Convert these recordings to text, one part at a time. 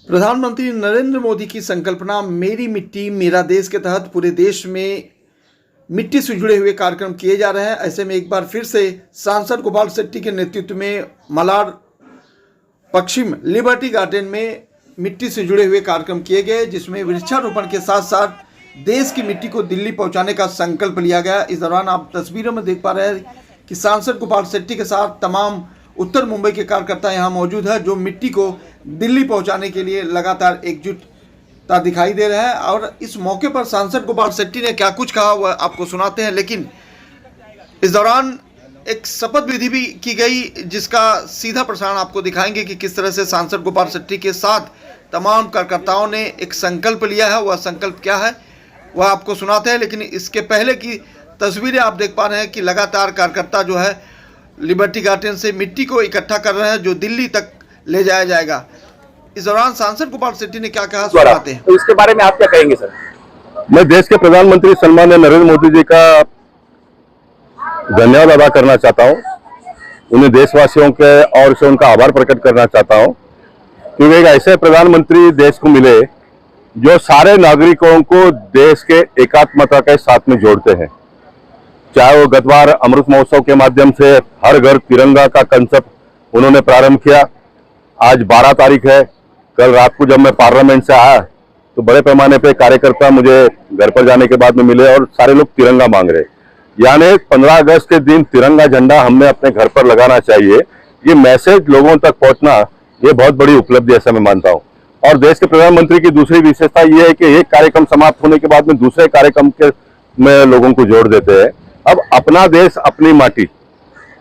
प्रधानमंत्री नरेंद्र मोदी की संकल्पना मेरी मिट्टी मेरा देश के तहत पूरे देश में मिट्टी से जुड़े हुए कार्यक्रम किए जा रहे हैं। ऐसे में एक बार फिर से सांसद गोपाल शेट्टी के नेतृत्व में मलाड पश्चिम लिबर्टी गार्डन में मिट्टी से जुड़े हुए कार्यक्रम किए गए, जिसमें वृक्षारोपण के साथ साथ देश की मिट्टी को दिल्ली पहुंचाने का संकल्प लिया गया। इस दौरान आप तस्वीरों में देख पा रहे हैं कि सांसद गोपाल शेट्टी के साथ तमाम उत्तर मुंबई के कार्यकर्ता यहां मौजूद है, जो मिट्टी को दिल्ली पहुंचाने के लिए लगातार एकजुटता दिखाई दे रहा है। और इस मौके पर सांसद गोपाल शेट्टी ने क्या कुछ कहा वह आपको सुनाते हैं, लेकिन इस दौरान एक शपथ विधि भी की गई, जिसका सीधा प्रसारण आपको दिखाएंगे कि किस तरह से सांसद गोपाल शेट्टी के साथ तमाम कार्यकर्ताओं ने एक संकल्प लिया है। वह संकल्प क्या है वह आपको सुनाते हैं, लेकिन इसके पहले की तस्वीरें आप देख पा रहे हैं कि लगातार कार्यकर्ता जो है लिबर्टी गार्डन से मिट्टी को इकट्ठा कर रहे हैं, जो दिल्ली तक ले जाया जाएगा। इस दौरान सांसद गोपाल शेट्टी ने क्या कहा सुनाते हैं। तो इसके बारे में आप क्या कहेंगे सर? मैं देश के प्रधानमंत्री सम्माननीय नरेंद्र मोदी जी का धन्यवाद अदा करना चाहता हूं, उन्हें देशवासियों के और से उनका आभार प्रकट करना चाहता हूं, क्योंकि एक ऐसे प्रधानमंत्री देश को मिले जो सारे नागरिकों को देश के एकात्मता के साथ में जोड़ते हैं। चाहे वो गत बार अमृत महोत्सव के माध्यम से हर घर तिरंगा का कंसेप्ट उन्होंने प्रारंभ किया। आज 12 तारीख है। कल रात को जब मैं पार्लियामेंट से आया तो बड़े पैमाने पे कार्यकर्ता मुझे घर पर जाने के बाद में मिले और सारे लोग तिरंगा मांग रहे। यानी 15 अगस्त के दिन तिरंगा झंडा हमने अपने घर पर लगाना चाहिए। ये मैसेज लोगों तक पहुंचना ये बहुत बड़ी उपलब्धि ऐसा मैं मानता हूँ। और देश के प्रधानमंत्री की दूसरी विशेषता ये है कि एक कार्यक्रम समाप्त होने के बाद में दूसरे कार्यक्रम के में लोगों को जोड़ देते हैं। अब अपना देश अपनी माटी,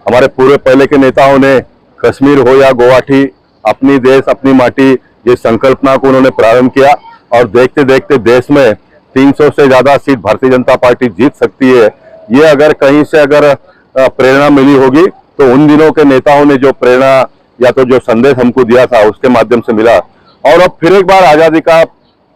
हमारे पूरे पहले के नेताओं ने कश्मीर हो या गुवाहाटी, अपनी देश अपनी माटी ये संकल्पना को उन्होंने प्रारंभ किया और देखते देखते देश में 300 से ज्यादा सीट भारतीय जनता पार्टी जीत सकती है। ये अगर कहीं से अगर प्रेरणा मिली होगी तो उन दिनों के नेताओं ने जो प्रेरणा या तो जो संदेश हमको दिया था उसके माध्यम से मिला। और अब फिर एक बार आजादी का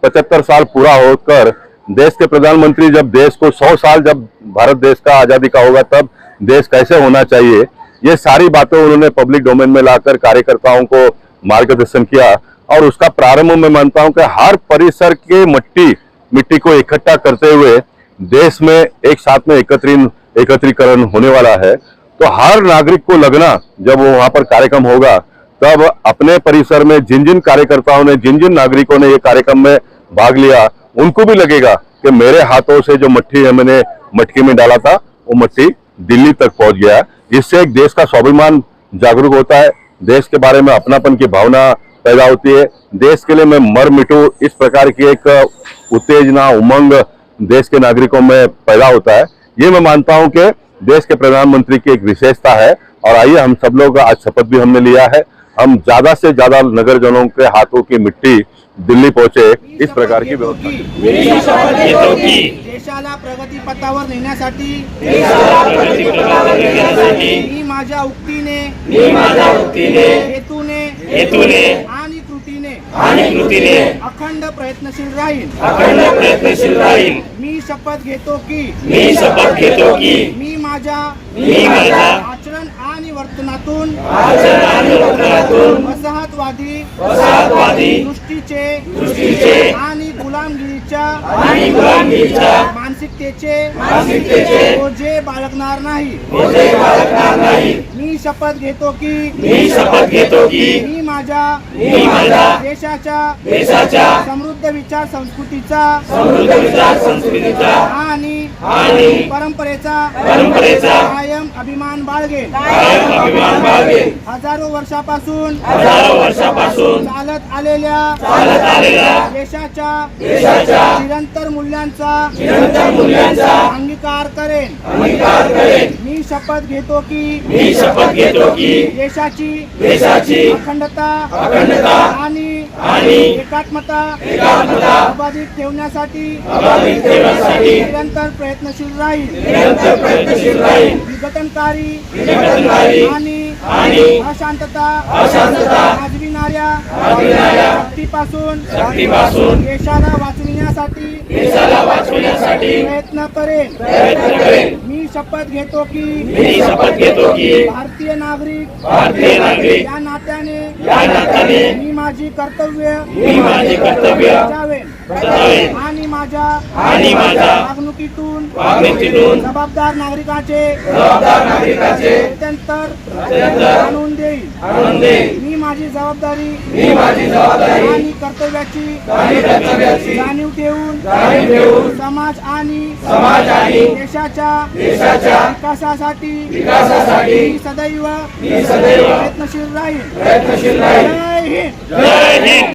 75 साल पूरा होकर देश के प्रधानमंत्री जब देश को 100 साल जब भारत देश का आजादी का होगा तब देश कैसे होना चाहिए, ये सारी बातें उन्होंने पब्लिक डोमेन में लाकर कार्यकर्ताओं को मार्गदर्शन किया। और उसका प्रारंभ मैं मानता हूं कि हर परिसर के मिट्टी को इकट्ठा करते हुए देश में एक साथ में एकत्रीकरण होने वाला है। तो हर नागरिक को लगना जब वो वहां पर कार्यक्रम होगा तब अपने परिसर में जिन जिन कार्यकर्ताओं ने जिन जिन नागरिकों ने ये कार्यक्रम में भाग लिया उनको भी लगेगा कि मेरे हाथों से जो मट्टी है मैंने मटकी में डाला था वो मट्टी दिल्ली तक पहुंच गया। इससे एक देश का स्वाभिमान जागरूक होता है, देश के बारे में अपनापन की भावना पैदा होती है। देश के लिए मैं मर मिटूं इस प्रकार की एक उत्तेजना उमंग देश के नागरिकों में पैदा होता है। ये मैं मानता हूं कि देश के प्रधानमंत्री की एक विशेषता है। और आइए हम सब लोग आज शपथ भी हमने लिया है, हम ज्यादा से ज्यादा नगरजनों के हाथों की मिट्टी दिल्ली पहुंचे इस प्रकार की व्यवस्था। देशाला प्रगतीपथावर नेण्यासाठी मी माझ्या उक्तीने हेतूने आणि कृतीने अखंड प्रयत्नशील राहील। मी शपथ घेतो की मी माझ्या आचरण आणि वर्तनातून वसाहतवादी दृष्टीचे आणि गुलामगिरीच्या मानसिकतेचे ओझे बाळगणार नाही। मी शपथ घेतो की मी माझ्या देशाच्या समृद्ध विचार संस्कृतीचा आणि परंपरेचा कायम अभिमान बाळगेन। हजारो वर्षापासून चालत आलेल्या देशाच्या निरंतर मूल्यांचा अंगीकार करेन। मी शपथ घेतो की देशाची अखंडता आणि एकात्मता अबाधित ठेवण्यासाठी निरंतर प्रयत्नशील राहील। विघटनकारी आणि अशांतता माजविणाऱ्या शक्तीपासून देशाला वाचविण्यासाठी वाचविण्यासाठी प्रयत्न करेन. मी शपथ घेतो की भारतीय नागरिक या नात्याने मी माझी कर्तव्य बजावेन आणि माझ्या वागणुकीतून जबाबदार नागरिकाचे प्रत्यंतर आणून देईल. मी माझी जबाबदारी आणि कर्तव्याची जाणीव ठेवून समाज आणि देशाच्या विकासासाठी मी सदैव प्रयत्नशील राहील. जय हिंद.